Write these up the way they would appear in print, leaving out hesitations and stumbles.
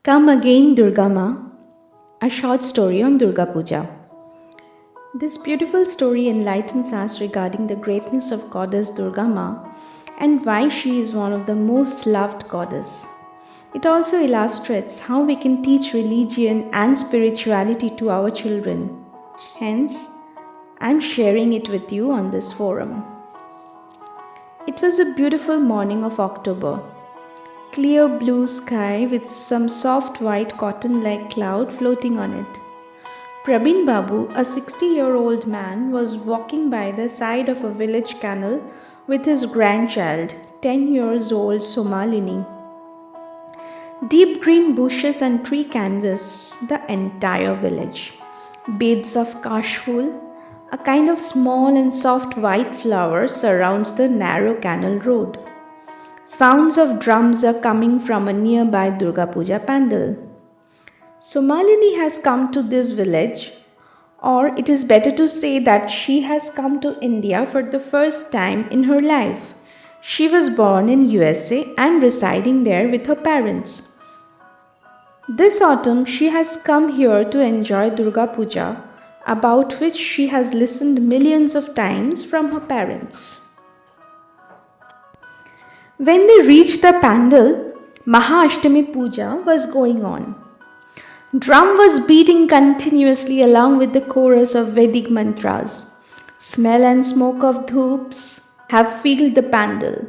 Come Again Durga Ma, a short story on Durga Puja. This beautiful story enlightens us regarding the greatness of Goddess Durga Ma and why she is one of the most loved goddess. It also illustrates how we can teach religion and spirituality to our children. Hence, I'm sharing it with you on this forum. It was a beautiful morning of October. Clear blue sky with some soft white cotton like cloud floating on it. Prabin Babu, a 60-year-old man, was walking by the side of a village canal with his grandchild, 10 years old Somalini. Deep green bushes and tree canvas the entire village. Beds of kashful, a kind of small and soft white flower, surrounds the narrow canal road. Sounds of drums are coming from a nearby Durga Puja pandal. Somalini has come to this village, or it is better to say that she has come to India for the first time in her life. She was born in USA and residing there with her parents. This autumn she has come here to enjoy Durga Puja, about which she has listened millions of times from her parents. When they reached the pandal, Mahaashtami Puja was going on. Drum was beating continuously along with the chorus of Vedic mantras. Smell and smoke of dhoops have filled the pandal.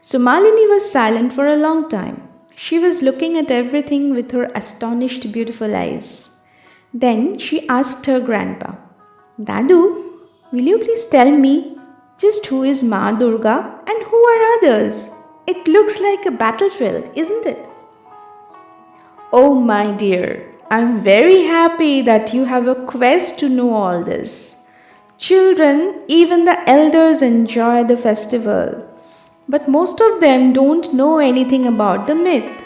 Somalini was silent for a long time. She was looking at everything with her astonished beautiful eyes. Then she asked her grandpa, Dadu, will you please tell me just who is Ma Durga and who are others? It looks like a battlefield, isn't it? Oh, my dear, I'm very happy that you have a quest to know all this. Children, even the elders enjoy the festival, but most of them don't know anything about the myth.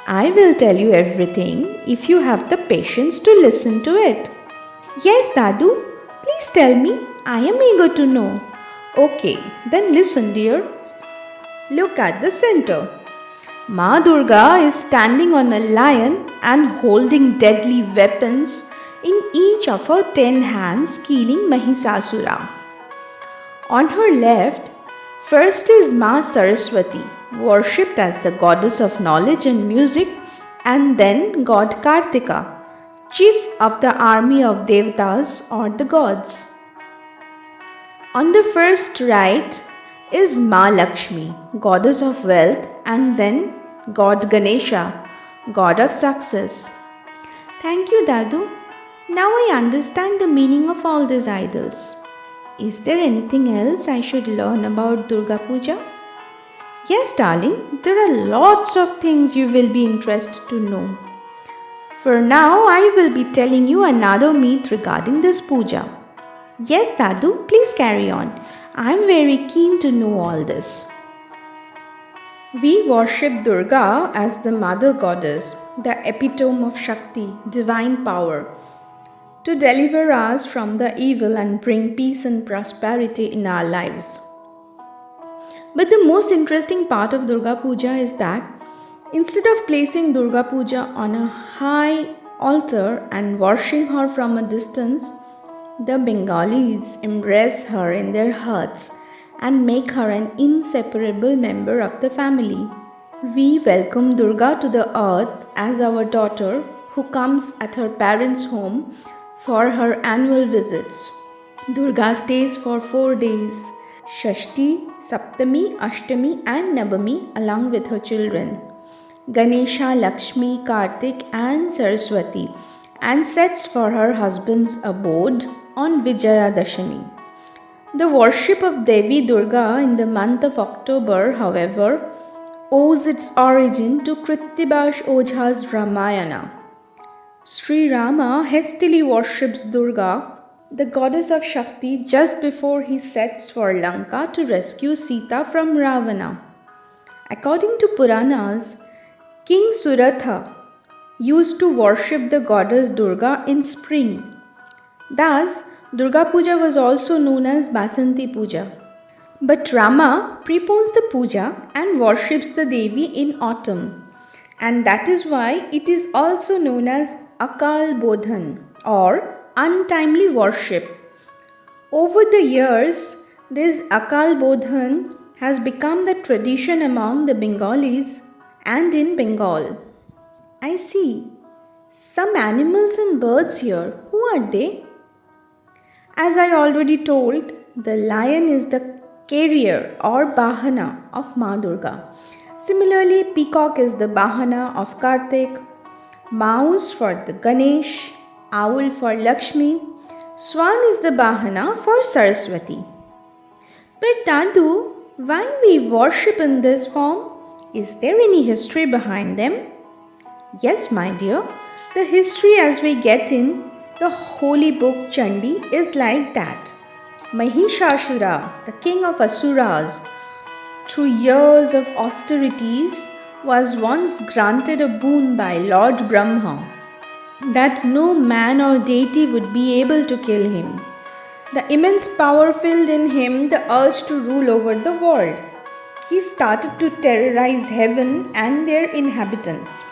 I will tell you everything if you have the patience to listen to it. Yes, Dadu, please tell me. I am eager to know. Okay, then listen, dear. Look at the center. Ma Durga is standing on a lion and holding deadly weapons in each of her 10 hands, killing Mahisasura. On her left, first is Ma Saraswati, worshipped as the goddess of knowledge and music, and then God Kartika, chief of the army of Devatas or the gods. On the first right is Ma Lakshmi, goddess of wealth, and then God Ganesha, god of success. Thank you, Dadu. Now I understand the meaning of all these idols. Is there anything else I should learn about Durga Puja? Yes, darling, there are lots of things you will be interested to know. For now, I will be telling you another myth regarding this puja. Yes, Dadu, please carry on. I am very keen to know all this. We worship Durga as the mother goddess, the epitome of Shakti, divine power, to deliver us from the evil and bring peace and prosperity in our lives. But the most interesting part of Durga Puja is that instead of placing Durga Puja on a high altar and worshipping her from a distance, the Bengalis embrace her in their hearts and make her an inseparable member of the family. We welcome Durga to the earth as our daughter who comes at her parents' home for her annual visits. Durga stays for 4 days, Shashti, Saptami, Ashtami and Navami along with her children, Ganesha, Lakshmi, Kartik and Saraswati, and sets for her husband's abode on Vijayadashami. The worship of Devi Durga in the month of October, however, owes its origin to Krittibash Ojha's Ramayana. Sri Rama hastily worships Durga, the goddess of Shakti, just before he sets for Lanka to rescue Sita from Ravana. According to Puranas, King Suratha used to worship the goddess Durga in spring. Thus, Durga Puja was also known as Basanti Puja. But Rama prepones the puja and worships the Devi in autumn. and that is why it is also known as Akal Bodhan or untimely worship. Over the years, this Akal Bodhan has become the tradition among the Bengalis and in Bengal. I see some animals and birds here. Who are they? As I already told, the lion is the carrier or Bahana of Ma Durga. Similarly, peacock is the Bahana of Kartik, mouse for the Ganesh, owl for Lakshmi, swan is the Bahana for Saraswati. But Dadu, why we worship in this form? Is there any history behind them? Yes, my dear, the history as we get in the holy book Chandi is like that. Mahishashura, the king of Asuras, through years of austerities, was once granted a boon by Lord Brahma that no man or deity would be able to kill him. The immense power filled in him the urge to rule over the world. He started to terrorize heaven and their inhabitants.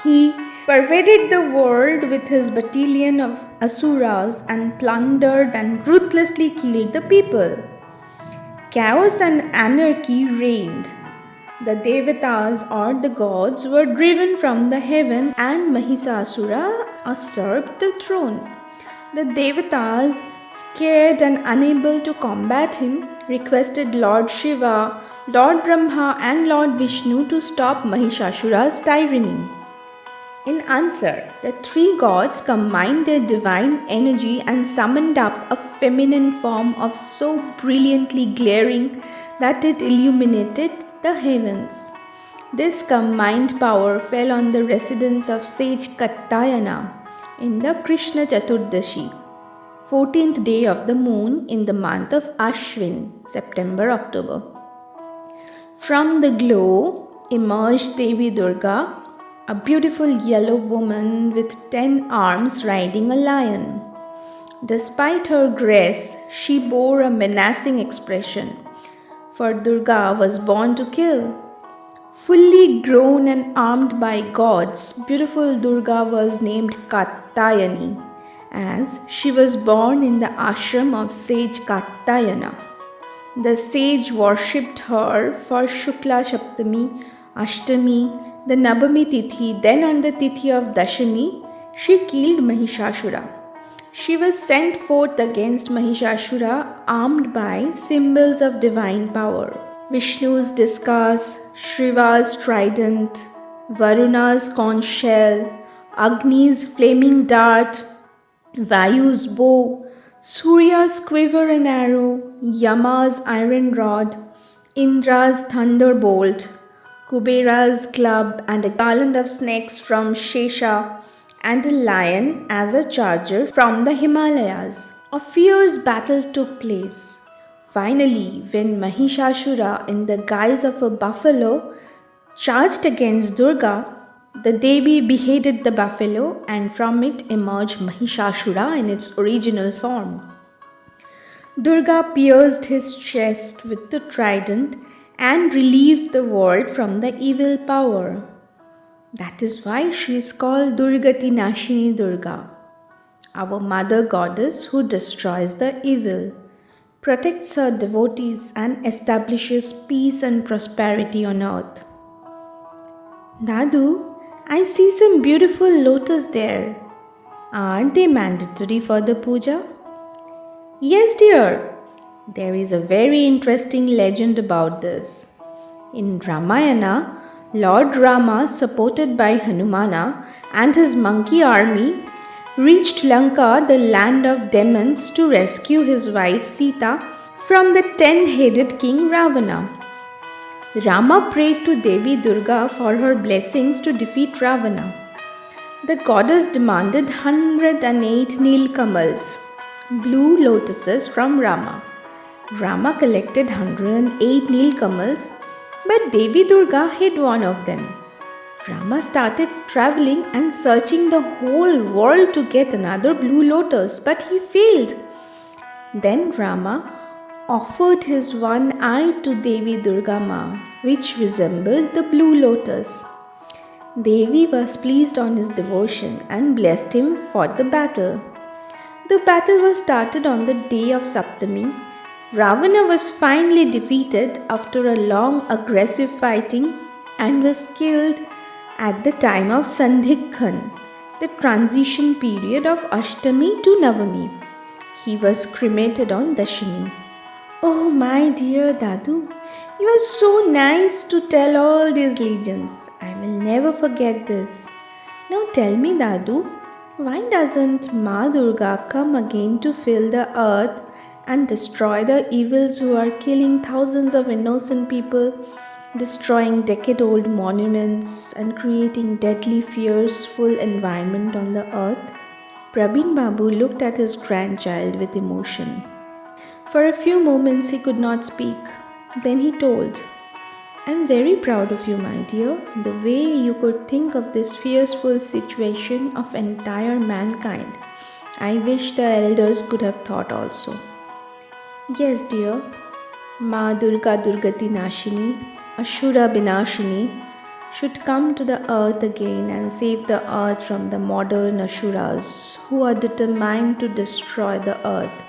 He pervaded the world with his battalion of asuras and plundered and ruthlessly killed the people. Chaos and anarchy reigned. The Devatas or the gods were driven from the heaven and Mahisasura usurped the throne. The Devatas, scared and unable to combat him, requested Lord Shiva, Lord Brahma and Lord Vishnu to stop Mahishasura's tyranny. In answer, the three gods combined their divine energy and summoned up a feminine form of so brilliantly glaring that it illuminated the heavens. This combined power fell on the residence of sage Katyayana in the Krishna Chaturdashi, 14th day of the moon in the month of Ashwin, September-October. From the glow emerged Devi Durga, a beautiful yellow woman with 10 arms riding a lion. Despite her grace, she bore a menacing expression, for Durga was born to kill. Fully grown and armed by gods, beautiful Durga was named Katyayani, as she was born in the ashram of sage Katyayana. The sage worshipped her for Shukla Saptami, Ashtami, the Nabami Tithi, then on the Tithi of Dashami, she killed Mahishashura. She was sent forth against Mahishashura armed by symbols of divine power. Vishnu's discus, Shiva's trident, Varuna's conch shell, Agni's flaming dart, Vayu's bow, Surya's quiver and arrow, Yama's iron rod, Indra's thunderbolt, Kubera's club and a garland of snakes from Shesha and a lion as a charger from the Himalayas. A fierce battle took place. Finally, when Mahishashura in the guise of a buffalo charged against Durga, the Devi beheaded the buffalo and from it emerged Mahishashura in its original form. Durga pierced his chest with the trident and relieved the world from the evil power. That is why she is called Durgati Nashini Durga, our mother goddess who destroys the evil, protects her devotees and establishes peace and prosperity on earth. Dadu, I see some beautiful lotus there. Aren't they mandatory for the puja? Yes, dear. There is a very interesting legend about this. In Ramayana, Lord Rama, supported by Hanumana and his monkey army, reached Lanka, the land of demons, to rescue his wife Sita from the 10-headed king Ravana. Rama prayed to Devi Durga for her blessings to defeat Ravana. The goddess demanded 108 Nilkamals, blue lotuses, from Rama. Rama collected 108 Nilkamals, but Devi Durga hid one of them. Rama started traveling and searching the whole world to get another blue lotus, but he failed. Then Rama offered his one eye to Devi Durga Ma, which resembled the blue lotus. Devi was pleased on his devotion and blessed him for the battle. The battle was started on the day of Saptami. Ravana was finally defeated after a long aggressive fighting and was killed at the time of Sandhikhan, the transition period of Ashtami to Navami. He was cremated on Dashami. Oh, my dear Dadu, you are so nice to tell all these legends. I will never forget this. Now tell me, Dadu, why doesn't Ma Durga come again to fill the earth and destroy the evils who are killing thousands of innocent people, destroying decade-old monuments and creating deadly fearful environment on the earth? Prabin Babu looked at his grandchild with emotion. For a few moments he could not speak. Then he told, I'm very proud of you, my dear, the way you could think of this fearful situation of entire mankind. I wish the elders could have thought also. Yes, dear, Ma Durga Durgati Nashini, Ashura Binashini, should come to the earth again and save the earth from the modern Ashuras who are determined to destroy the earth,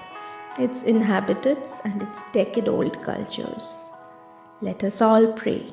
its inhabitants, and its decade old cultures. Let us all pray.